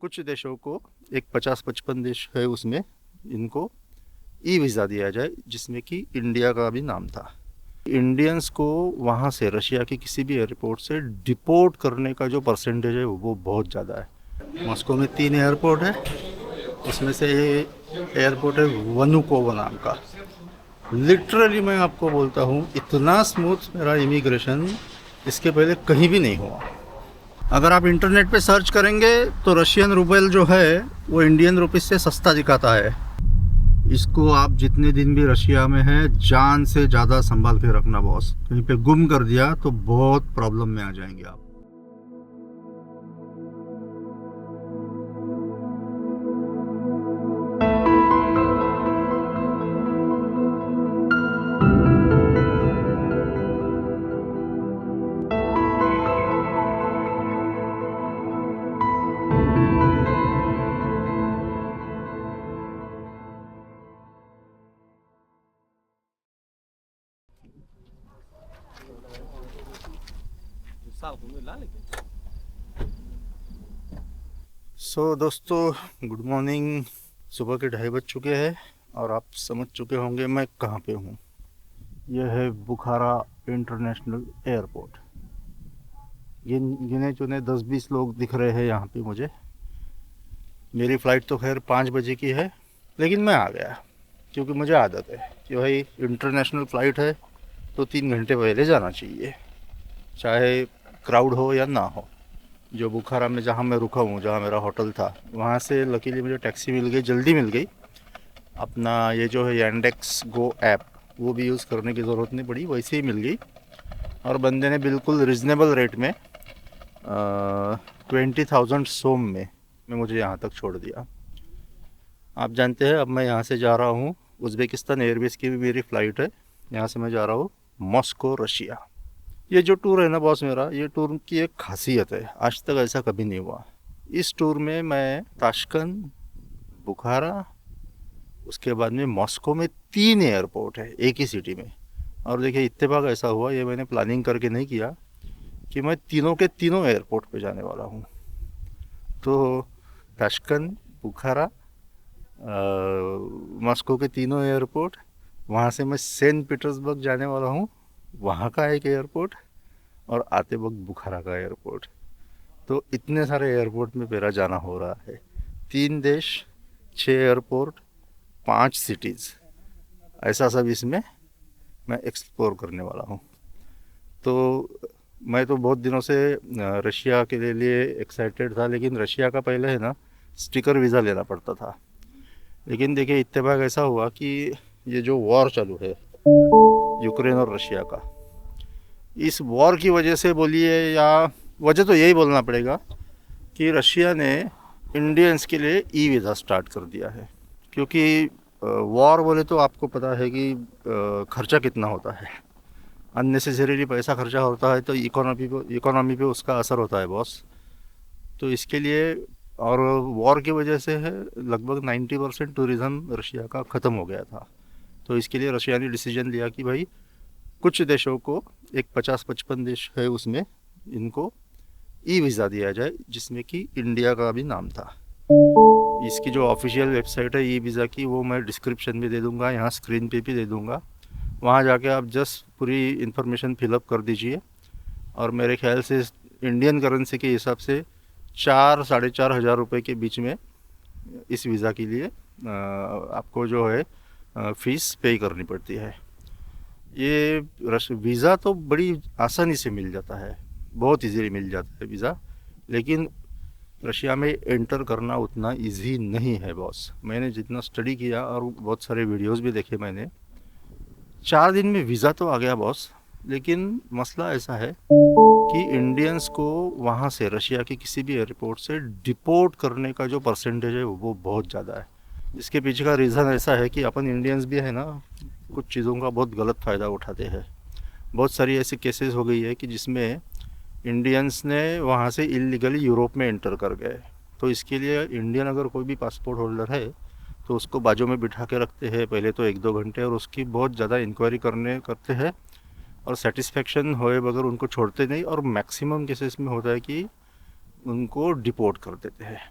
कुछ देशों को एक 50-55 देश है उसमें इनको ई वीज़ा दिया जाए, जिसमें कि इंडिया का भी नाम था। इंडियंस को वहाँ से रशिया की किसी भी एयरपोर्ट से डिपोर्ट करने का जो परसेंटेज है वो बहुत ज़्यादा है। मॉस्को में 3 एयरपोर्ट है, उसमें से ये एयरपोर्ट है वनुकोव नाम का। लिटरली मैं आपको बोलता हूँ, इतना स्मूथ मेरा इमिग्रेशन इसके पहले कहीं भी नहीं हुआ। अगर आप इंटरनेट पे सर्च करेंगे तो रशियन रूबल जो है वो इंडियन रुपीस से सस्ता दिखाता है। इसको आप जितने दिन भी रशिया में है जान से ज़्यादा संभाल के रखना बॉस। कहीं पे गुम कर दिया तो बहुत प्रॉब्लम में आ जाएंगे आप। दोस्तों गुड मॉर्निंग। सुबह के 2:30 बज चुके हैं और आप समझ चुके होंगे मैं कहाँ पे हूँ। यह है बुखारा इंटरनेशनल एयरपोर्ट। गिने चुने 10-20 लोग दिख रहे हैं यहाँ पे मुझे। मेरी फ़्लाइट तो खैर 5 बजे की है, लेकिन मैं आ गया क्योंकि मुझे आदत है कि भाई इंटरनेशनल फ़्लाइट है तो 3 घंटे पहले जाना चाहिए, चाहे क्राउड हो या ना हो। जो बुखारा में जहाँ मैं रुका हूँ, जहाँ मेरा होटल था, वहाँ से लकीली मुझे टैक्सी मिल गई, जल्दी मिल गई। अपना ये जो है यांडेक्स गो ऐप, वो भी यूज़ करने की ज़रूरत नहीं पड़ी, वैसे ही मिल गई। और बंदे ने बिल्कुल रिजनेबल रेट में 20,000 सोम में मुझे यहाँ तक छोड़ दिया। आप जानते हैं अब मैं यहाँ से जा रहा हूँ, उज़्बेकिस्तान एयरवेज़ की भी मेरी फ़्लाइट है। यहाँ से मैं जा रहा हूँ मॉस्को रशिया। ये जो टूर है ना बॉस मेरा, ये टूर की एक खासियत है, आज तक ऐसा कभी नहीं हुआ। इस टूर में मैं ताशकंद, बुखारा, उसके बाद में मॉस्को में 3 एयरपोर्ट है एक ही सिटी में। और देखिए इत्तेफाक ऐसा हुआ, ये मैंने प्लानिंग करके नहीं किया, कि मैं तीनों के तीनों एयरपोर्ट पे जाने वाला हूँ। तो ताशकंद, बुखारा, मॉस्को के तीनों एयरपोर्ट, वहाँ से मैं सेंट पीटर्सबर्ग जाने वाला हूँ, वहाँ का एक एयरपोर्ट, और आते वक्त बुखारा का एयरपोर्ट। तो इतने सारे एयरपोर्ट में मेरा जाना हो रहा है। 3 देश, 6 एयरपोर्ट, 5 सिटीज़, ऐसा सब इसमें मैं एक्सप्लोर करने वाला हूँ। तो मैं तो बहुत दिनों से रशिया के लिए एक्साइटेड था, लेकिन रशिया का पहले है ना स्टिकर वीज़ा लेना पड़ता था। लेकिन देखिए इत्तेफाक ऐसा हुआ कि ये जो वॉर चालू है यूक्रेन और रशिया का, इस वॉर की वजह से बोलिए, या वजह तो यही बोलना पड़ेगा कि रशिया ने इंडियंस के लिए ई वीज़ा स्टार्ट कर दिया है। क्योंकि वॉर बोले तो आपको पता है कि खर्चा कितना होता है, अननेसेसरीली पैसा खर्चा होता है, तो इकोनॉमी पे उसका असर होता है बॉस। तो इसके लिए, और वॉर की वजह से है लगभग 90% टूरिज़्म रशिया का ख़त्म हो गया था। तो इसके लिए रशिया ने डिसीजन लिया कि भाई कुछ देशों को, एक 50-55 देश है उसमें, इनको ई वीज़ा दिया जाए, जिसमें कि इंडिया का भी नाम था। इसकी जो ऑफिशियल वेबसाइट है ई वीज़ा की, वो मैं डिस्क्रिप्शन में दे दूँगा, यहाँ स्क्रीन पे भी दे दूँगा। वहाँ जाके आप जस्ट पूरी इन्फॉर्मेशन फिलअप कर दीजिए, और मेरे ख्याल से इंडियन करेंसी के हिसाब से 4-4.5 हज़ार रुपये के बीच में इस वीज़ा के लिए आपको जो है फ़ीस पे करनी पड़ती है। ये वीज़ा तो बड़ी आसानी से मिल जाता है, बहुत इजीली मिल जाता है वीज़ा, लेकिन रशिया में एंटर करना उतना इजी नहीं है बॉस। मैंने जितना स्टडी किया और बहुत सारे वीडियोस भी देखे मैंने, 4 दिन में वीज़ा तो आ गया बॉस, लेकिन मसला ऐसा है कि इंडियंस को वहाँ से रशिया के किसी भी एयरपोर्ट से डिपोर्ट करने का जो परसेंटेज है वो बहुत ज़्यादा है। इसके पीछे का रीज़न ऐसा है कि अपन इंडियंस भी है ना, कुछ चीज़ों का बहुत गलत फ़ायदा उठाते हैं। बहुत सारी ऐसी केसेस हो गई है कि जिसमें इंडियंस ने वहाँ से इलीगली यूरोप में एंटर कर गए। तो इसके लिए इंडियन अगर कोई भी पासपोर्ट होल्डर है तो उसको बाजू में बिठा के रखते हैं पहले तो 1-2 घंटे, और उसकी बहुत ज़्यादा इंक्वायरी करते हैं, और सेटिस्फेक्शन होए बगैर उनको छोड़ते नहीं, और मैक्सिमम केसेस में होता है कि उनको डिपोर्ट कर देते हैं।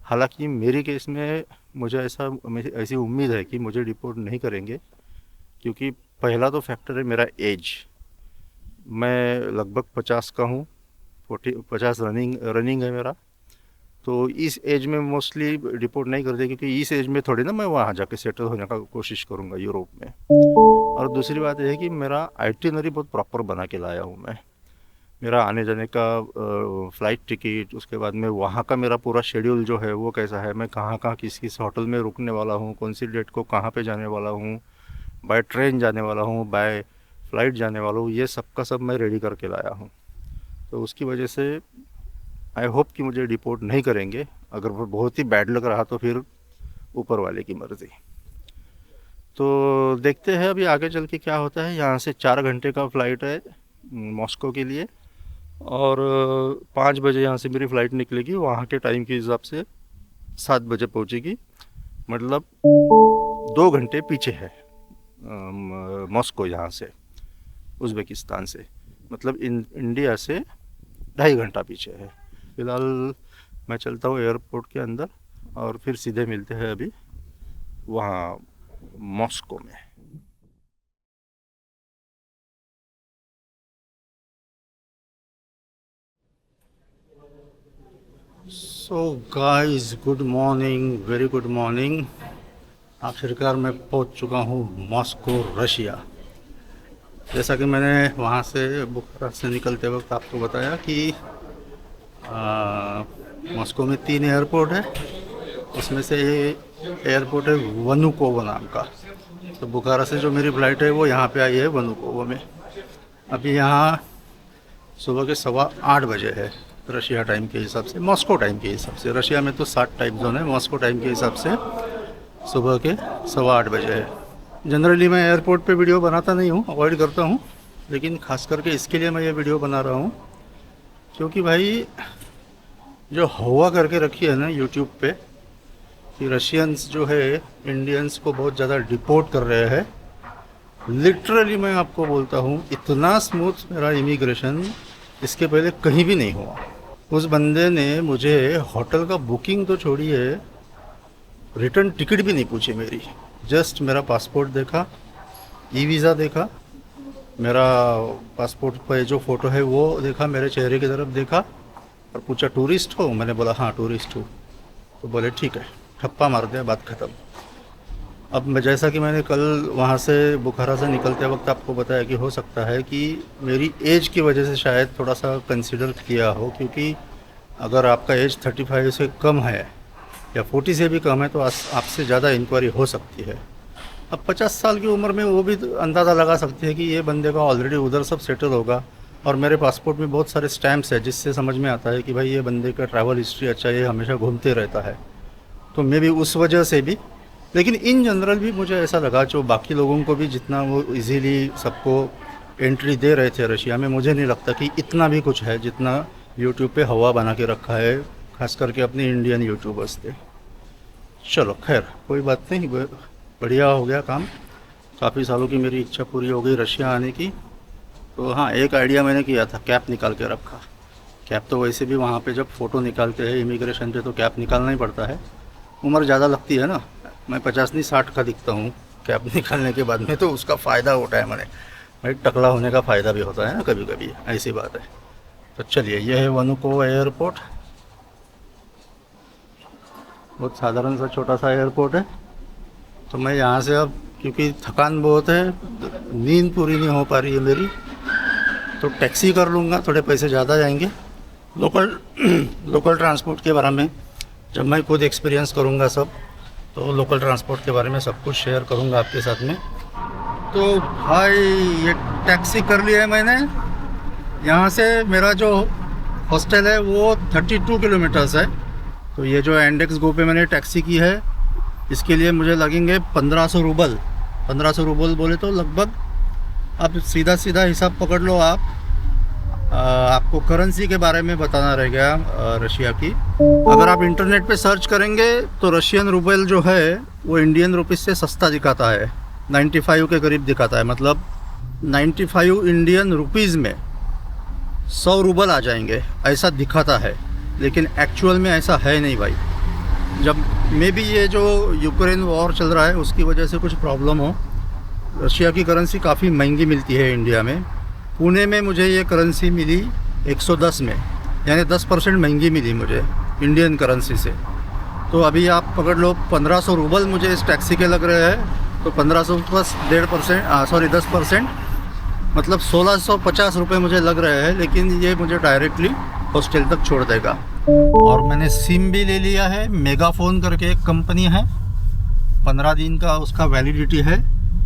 हालांकि मेरे केस में मुझे ऐसी उम्मीद है कि मुझे डिपोर्ट नहीं करेंगे, क्योंकि पहला तो फैक्टर है मेरा एज। मैं लगभग 50 का हूँ, 50 रनिंग है मेरा। तो इस एज में मोस्टली डिपोर्ट नहीं करते, क्योंकि इस एज में थोड़ी ना मैं वहाँ जाके सेटल होने का कोशिश करूँगा यूरोप में। और दूसरी बात यह है कि मेरा आइटिनरी बहुत प्रॉपर बना के लाया हूँ मैं। मेरा आने जाने का फ़्लाइट टिकट, उसके बाद में वहाँ का मेरा पूरा शेड्यूल जो है वो कैसा है, मैं कहाँ कहाँ किस किस होटल में रुकने वाला हूँ, कौन सी डेट को कहाँ पे जाने वाला हूँ, बाय ट्रेन जाने वाला हूँ, बाय फ्लाइट जाने वाला हूँ, ये सब का सब मैं रेडी करके लाया हूँ। तो उसकी वजह से आई होप कि मुझे डिपोर्ट नहीं करेंगे। अगर वो बहुत ही बैड लग रहा तो फिर ऊपर वाले की मर्ज़ी। तो देखते हैं अभी आगे चल के क्या होता है। यहाँ से 4 घंटे का फ़्लाइट है मॉस्को के लिए, और 5 बजे यहाँ से मेरी फ़्लाइट निकलेगी, वहाँ के टाइम के हिसाब से 7 बजे पहुँचेगी। मतलब 2 घंटे पीछे है मॉस्को यहाँ से, उज़्बेकिस्तान से, मतलब इंडिया से 2.5 घंटा पीछे है। फ़िलहाल मैं चलता हूँ एयरपोर्ट के अंदर, और फिर सीधे मिलते हैं अभी वहाँ मॉस्को में। So guys, good morning, very good morning. आखिरकार मैं पहुंच चुका हूं मॉस्को, रशिया। जैसा कि मैंने वहां से बुखारेस्ट से निकलते वक्त आपको बताया कि मॉस्को में 3 एयरपोर्ट है, उसमें से एयरपोर्ट है वनुकोवो नाम का। तो बुखारेस्ट से जो मेरी फ़्लाइट है वो यहाँ पे आई है वनुकोवो में। अभी यहाँ सुबह के 8:15 बजे है रशिया टाइम के हिसाब से, मॉस्को टाइम के हिसाब से। रशिया में तो 7 टाइम जोन है, मॉस्को टाइम के हिसाब से सुबह के 8:15 बजे है। जनरली मैं एयरपोर्ट पे वीडियो बनाता नहीं हूँ, अवॉइड करता हूँ, लेकिन ख़ास करके इसके लिए मैं ये वीडियो बना रहा हूँ, क्योंकि भाई जो हवा करके रखी है ना यूट्यूब पे कि रशियंस जो है इंडियंस को बहुत ज़्यादा डिपोर्ट कर रहे हैं, लिटरली मैं आपको बोलता हूँ इतना स्मूथ मेरा इमिग्रेशन इसके पहले कहीं भी नहीं हुआ। उस बंदे ने मुझे होटल का बुकिंग तो छोड़ी है, रिटर्न टिकट भी नहीं पूछी मेरी। जस्ट मेरा पासपोर्ट देखा, ई वीज़ा देखा, मेरा पासपोर्ट पे जो फ़ोटो है वो देखा, मेरे चेहरे की तरफ देखा और पूछा टूरिस्ट हो? मैंने बोला हाँ टूरिस्ट हूँ। तो बोले ठीक है, ठप्पा मार दिया, बात ख़त्म। अब मैं, जैसा कि मैंने कल वहाँ से बुखारा से निकलते वक्त आपको बताया कि हो सकता है कि मेरी एज की वजह से शायद थोड़ा सा कंसिडर किया हो, क्योंकि अगर आपका एज 35 से कम है या 40 से भी कम है तो आपसे ज़्यादा इंक्वायरी हो सकती है। अब 50 साल की उम्र में वो भी अंदाज़ा लगा सकती है कि ये बंदे का ऑलरेडी उधर सब सेटल होगा, और मेरे पासपोर्ट में बहुत सारे स्टैम्प्स है जिससे समझ में आता है कि भाई ये बंदे का ट्रैवल हिस्ट्री अच्छा है, ये हमेशा घूमते रहता है। तो मे भी उस वजह से भी, लेकिन इन जनरल भी मुझे ऐसा लगा जो बाकी लोगों को भी जितना वो इजीली सबको एंट्री दे रहे थे रशिया में, मुझे नहीं लगता कि इतना भी कुछ है जितना यूट्यूब पे हवा बना के रखा है, खास करके अपने इंडियन यूट्यूबर्स थे। चलो खैर कोई बात नहीं, बढ़िया हो गया काम। काफ़ी सालों की मेरी इच्छा पूरी हो गई रशिया आने की। तो हाँ, एक आइडिया मैंने किया था, कैप निकाल के रखा। कैप तो वैसे भी वहाँ पे जब फ़ोटो निकालते हैं इमिग्रेशन पे तो कैप निकालना ही पड़ता है, उम्र ज़्यादा लगती है ना। मैं 50 नहीं 60 का दिखता हूँ कैप निकालने के बाद में, तो उसका फ़ायदा होता है। मैंने भाई टकला होने का फ़ायदा भी होता है ना कभी कभी, ऐसी बात है। तो चलिए, यह है वनुकोवो एयरपोर्ट। बहुत साधारण सा छोटा सा एयरपोर्ट है। तो मैं यहाँ से अब, क्योंकि थकान बहुत है, नींद पूरी नहीं हो पा रही है मेरी, तो टैक्सी कर लूँगा, थोड़े पैसे ज़्यादा जाएंगे। लोकल ट्रांसपोर्ट के बारे में जब मैं खुद एक्सपीरियंस करूँगा सब, तो लोकल ट्रांसपोर्ट के बारे में सब कुछ शेयर करूँगा आपके साथ में। तो भाई ये टैक्सी कर लिया है मैंने। यहाँ से मेरा जो हॉस्टल है वो 32 किलोमीटर्स है। तो ये जो एंडेक्स गो पे मैंने टैक्सी की है, इसके लिए मुझे लगेंगे 1500 रूबल। 1500 रूबल बोले तो लगभग, अब सीधा सीधा हिसाब पकड़ लो आप। आपको करेंसी के बारे में बताना रह गया रशिया की। अगर आप इंटरनेट पे सर्च करेंगे तो रशियन रूबल जो है वो इंडियन रुपीस से सस्ता दिखाता है, 95 के करीब दिखाता है। मतलब 95 इंडियन रुपीज़ में 100 रूबल आ जाएंगे, ऐसा दिखाता है। लेकिन एक्चुअल में ऐसा है नहीं भाई। जब मे बी ये जो यूक्रेन वॉर चल रहा है उसकी वजह से कुछ प्रॉब्लम हो, रशिया की करेंसी काफ़ी महंगी मिलती है इंडिया में। पुणे में मुझे ये करेंसी मिली 110 में, यानी 10% महंगी मिली मुझे इंडियन करेंसी से। तो अभी आप पकड़ लो 1500 रूबल मुझे इस टैक्सी के लग रहे हैं, तो 1500 प्लस 10% मतलब 1650 रुपये मुझे लग रहे हैं। लेकिन ये मुझे डायरेक्टली हॉस्टल तक छोड़ देगा। और मैंने सिम भी ले लिया है, मेगाफोन करके एक कंपनी है, 15 दिन का उसका वैलिडिटी है,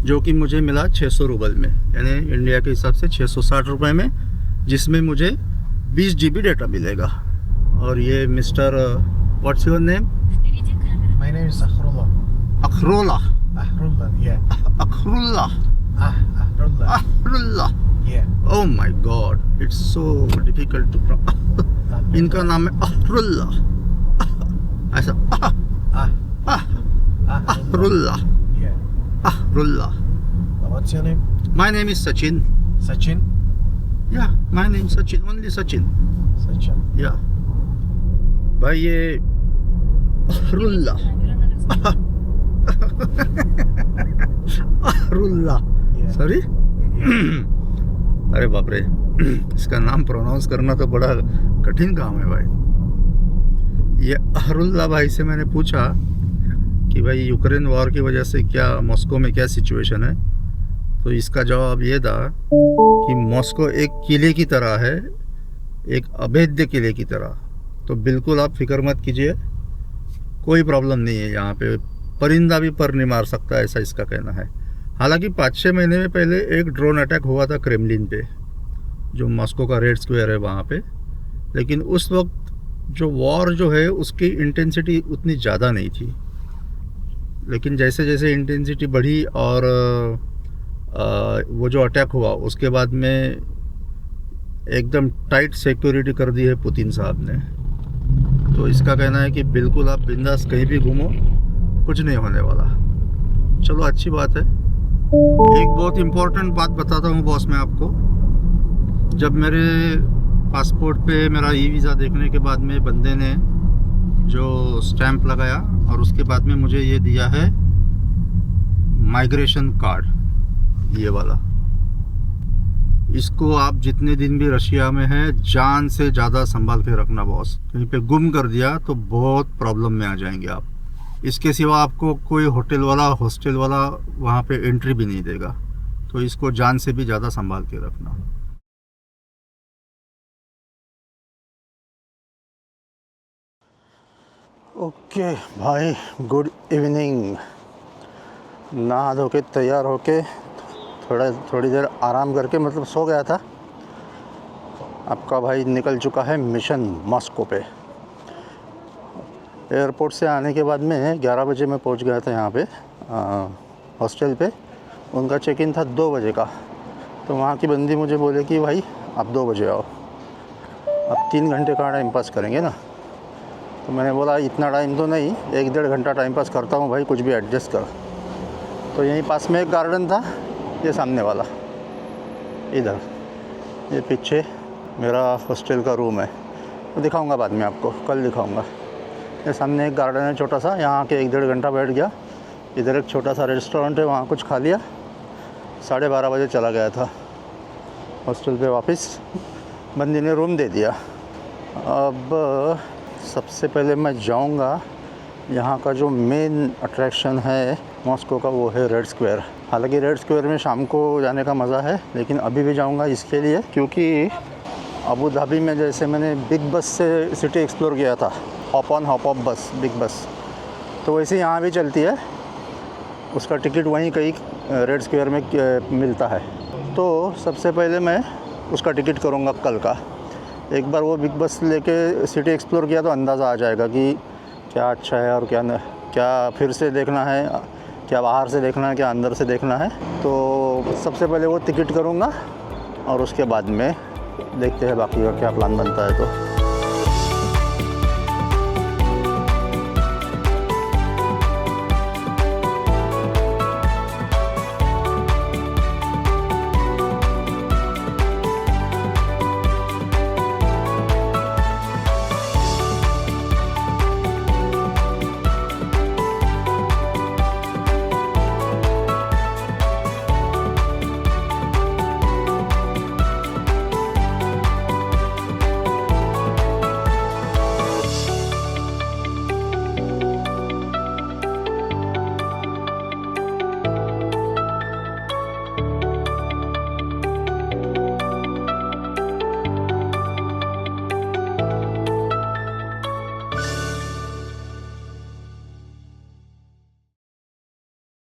जो कि मुझे मिला 600 रूबल में, यानी इंडिया के हिसाब से 660 रुपये में, जिसमें मुझे 20 GB डेटा मिलेगा। और ये mister what's your name? My name is Akhrullah. अखरुल्लाह। Akhrullah, yeah. अखरुल्लाह। Akhrullah. अखरुल्लाह। Yeah. Oh my God, it's so difficult to pronounce. इनका नाम है अखरुल्लाह। ऐसा अखरुल्लाह। Yeah. अखरुल्लाह। What's your name? My name is Sachin. Sachin? Yeah, my name is Sachin, only Sachin. Sachin. Yeah. भाई ये अखरुल्लाह। अखरुल्लाह। Yeah. Sorry. अरे बाप रे, इसका नाम प्रोनाउंस करना तो बड़ा कठिन काम है भाई। ये अखरुल्लाह भाई से मैंने पूछा कि भाई यूक्रेन वॉर की वजह से क्या मॉस्को में क्या सिचुएशन है, तो इसका जवाब ये था कि मॉस्को एक किले की तरह है, एक अभेद्य किले की तरह। तो बिल्कुल आप फिक्र मत कीजिए, कोई प्रॉब्लम नहीं है यहाँ पे, परिंदा भी पर नहीं मार सकता, ऐसा इसका कहना है। हालांकि 5-6 महीने में पहले एक ड्रोन अटैक हुआ था क्रेमलिन पे, जो मॉस्को का रेड स्क्वायर है वहाँ पे, लेकिन उस वक्त जो वॉर जो है उसकी इंटेंसिटी उतनी ज़्यादा नहीं थी। लेकिन जैसे जैसे इंटेंसिटी बढ़ी और वो जो अटैक हुआ उसके बाद में एकदम टाइट सिक्योरिटी कर दी है पुतिन साहब ने। तो इसका कहना है कि बिल्कुल आप बिंदास कहीं भी घूमो, कुछ नहीं होने वाला। चलो अच्छी बात है। एक बहुत इम्पोर्टेंट बात बताता हूँ बॉस मैं आपको। जब मेरे पासपोर्ट पे मेरा ई-वीज़ा देखने के बाद में बंदे ने जो स्टैंप लगाया और उसके बाद में मुझे ये दिया है माइग्रेशन कार्ड, ये वाला। इसको आप जितने दिन भी रशिया में हैं जान से ज़्यादा संभाल के रखना बॉस। कहीं पे गुम कर दिया तो बहुत प्रॉब्लम में आ जाएंगे आप। इसके सिवा आपको कोई होटल वाला हॉस्टल वाला वहाँ पे एंट्री भी नहीं देगा, तो इसको जान से भी ज़्यादा संभाल के रखना। ओके भाई, गुड इवनिंग। नहा धो के तैयार होके थोड़ी देर आराम करके, मतलब सो गया था। आपका भाई निकल चुका है मिशन मॉस्को पे। एयरपोर्ट से आने के बाद में 11 बजे मैं पहुंच गया था यहाँ पे हॉस्टल पे। उनका चेक इन था 2 बजे का, तो वहाँ की बंदी मुझे बोले कि भाई आप 2 बजे आओ, अब 3 घंटे का टाइम पास करेंगे ना। तो मैंने बोला इतना टाइम तो नहीं, 1-1.5 घंटा टाइम पास करता हूँ भाई, कुछ भी एडजस्ट कर। तो यहीं पास में एक गार्डन था, ये सामने वाला, इधर ये पीछे मेरा हॉस्टल का रूम है। तो दिखाऊंगा बाद में आपको, कल दिखाऊंगा। ये सामने एक गार्डन है छोटा सा, यहाँ के 1-1.5 घंटा बैठ गया। इधर एक छोटा सा रेस्टोरेंट है, वहाँ कुछ खा लिया। 12:30 बजे चला गया था हॉस्टल पे वापस। बंदी ने रूम दे दिया। अब सबसे पहले मैं जाऊँगा, यहाँ का जो मेन अट्रैक्शन है मॉस्को का वो है रेड स्क्वायर। हालांकि रेड स्क्वायर में शाम को जाने का मज़ा है, लेकिन अभी भी जाऊँगा इसके लिए, क्योंकि अबू धाबी में जैसे मैंने बिग बस से सिटी एक्सप्लोर किया था, हॉप ऑन हॉप ऑफ बस, बिग बस, तो वैसे यहाँ भी चलती है। उसका टिकट वहीं कहीं रेड स्क्वायर में मिलता है। तो सबसे पहले मैं उसका टिकट करूँगा कल का। एक बार वो बिग बस लेके सिटी एक्सप्लोर किया तो अंदाज़ा आ जाएगा कि क्या अच्छा है और क्या क्या फिर से देखना है, क्या बाहर से देखना है, क्या अंदर से देखना है। तो सबसे पहले वो टिकट करूँगा और उसके बाद में देखते हैं बाकी का क्या प्लान बनता है। तो